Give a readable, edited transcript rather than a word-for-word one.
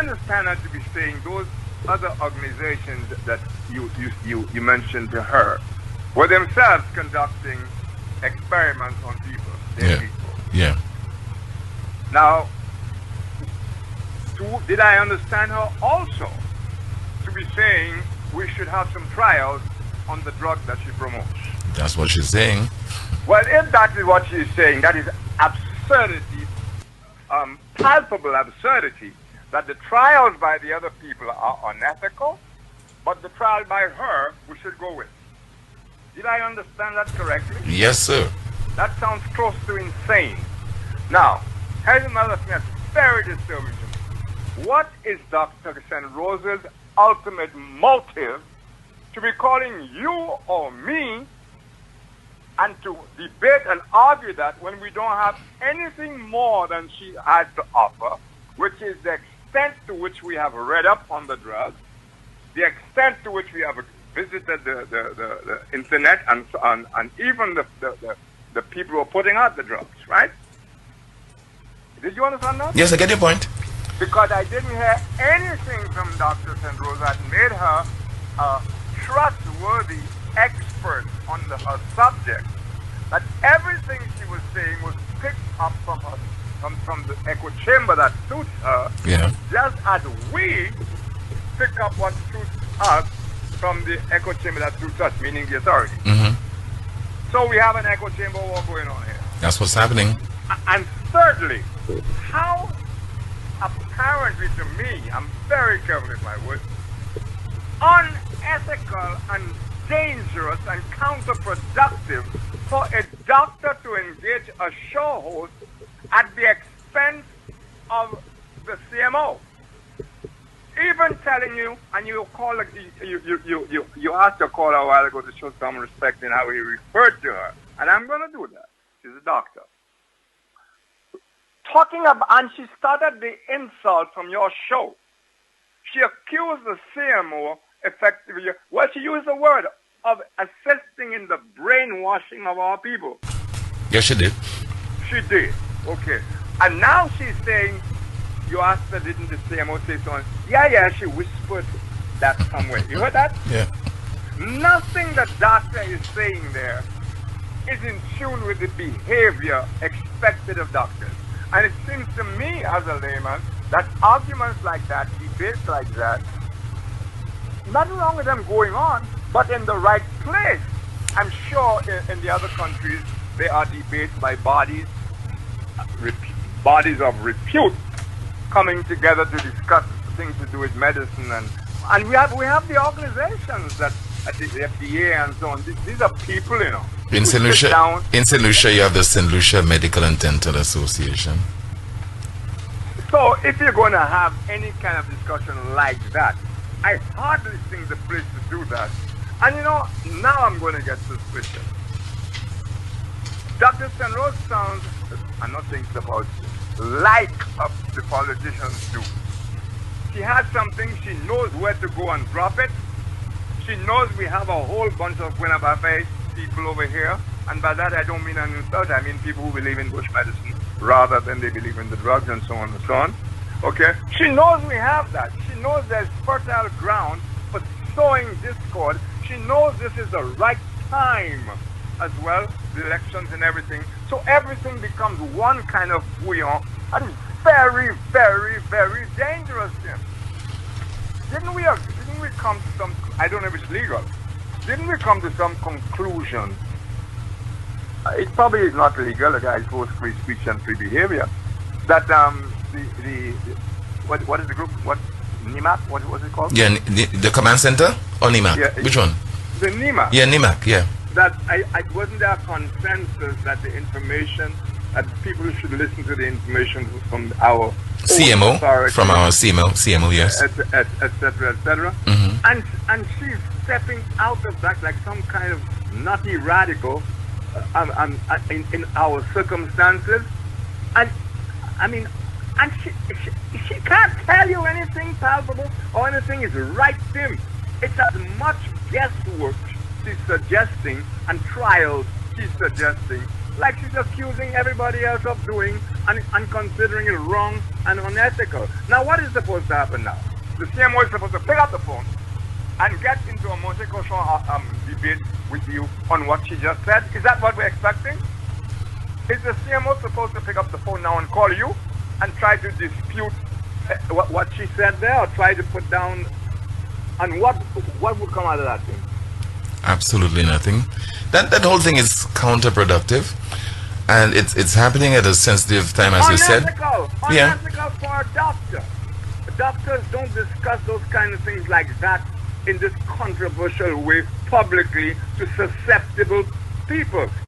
understand her to be saying those other organizations that you mentioned to her were themselves conducting experiments on people, their people. Yeah. Now, did I understand her also to be saying we should have some trials on the drug that she promotes? That's what she's saying. Well, if that is what she's saying, that is absurdity, palpable absurdity, that the trials by the other people are unethical, but the trial by her we should go with. Did I understand that correctly? Yes, sir. That sounds close to insane. Now, here's another thing that's very disturbing to me. What is Dr. St. Rose's ultimate motive to be calling you or me and to debate and argue that when we don't have anything more than she has to offer, which is the extent to which we have read up on the drug, the extent to which we have visited the internet and even the people who are putting out the drugs, right? Did you understand that? Yes, I get your point. Because I didn't hear anything from Dr. St. Rose that made her a trustworthy expert on her subject. That everything she was saying was picked up from the echo chamber that suits her, just as we pick up what suits us from the echo chamber that suits us, meaning the authority. Mm-hmm. So we have an echo chamber war going on here. That's what's happening. And thirdly, how apparently to me, I'm very careful with my words, unethical and dangerous and counterproductive for a doctor to engage a show host at the expense of the CMO. Even telling you, and you asked your caller a while ago to show some respect in how he referred to her, and I'm going to do that. She's a doctor. Talking about, and she started the insult from your show. She accused the CMO effectively. Well, she used the word of assisting in the brainwashing of our people. Yes, she did. She did. Okay. And now she's saying, you asked her, didn't the CMO say something? Yeah, she whispered that somewhere. You heard that? Yeah. Nothing the doctor is saying there is in tune with the behavior expected of doctors. And it seems to me as a layman that arguments like that, debates like that, nothing wrong with them going on, but in the right place. I'm sure in the other countries there are debates by bodies of repute coming together to discuss things to do with medicine, and we have the organizations that at the FDA and so on. These are people, you know. In St. Lucia, you have the St. Lucia Medical and Dental Association. So if you're going to have any kind of discussion like that, I hardly think the place to do that. And you know, now I'm going to get suspicious. Dr. St. Rose sounds, I'm not saying it's about like the politicians do. She has something, she knows where to go and drop it. She knows we have a whole bunch of Buenabafe people over here, and by that I don't mean an insult, I mean people who believe in bush medicine rather than they believe in the drugs and so on and so on. Okay? She knows we have that. She knows there's fertile ground for sowing discord. She knows this is the right time as well, the elections and everything. So everything becomes one kind of bouillon. That is very, very, very dangerous, Jim. Didn't we come to some, I don't know if it's legal, didn't we come to some conclusion? It probably is not legal, the guy supposed free speech and free behavior. That what is the group? What NIMAC? What was it called? Yeah, the command center or NIMAC? Yeah, which one? The NIMAC. Yeah, NIMAC. Yeah. That I wasn't there a consensus that the information that people should listen to the information from our CMO, from our CMO, yes, etc., etc. Mm-hmm. And she's stepping out of that like some kind of nutty radical in our circumstances, and I mean, and she can't tell you anything palpable or anything is right, Tim. It's as much guesswork she's suggesting and trials she's suggesting like she's accusing everybody else of doing and considering it wrong and unethical. Now, what is supposed to happen now? The CMO is supposed to pick up the phone and get into a multicultural debate with you on what she just said. Is that what we're expecting? Is the CMO supposed to pick up the phone now and call you and try to dispute what she said there, or try to put down, and what would come out of that thing? Absolutely nothing. That whole thing is counterproductive, and it's happening at a sensitive time, as you said. Unethical for a doctor. Doctors don't discuss those kind of things like that in this controversial way publicly to susceptible people.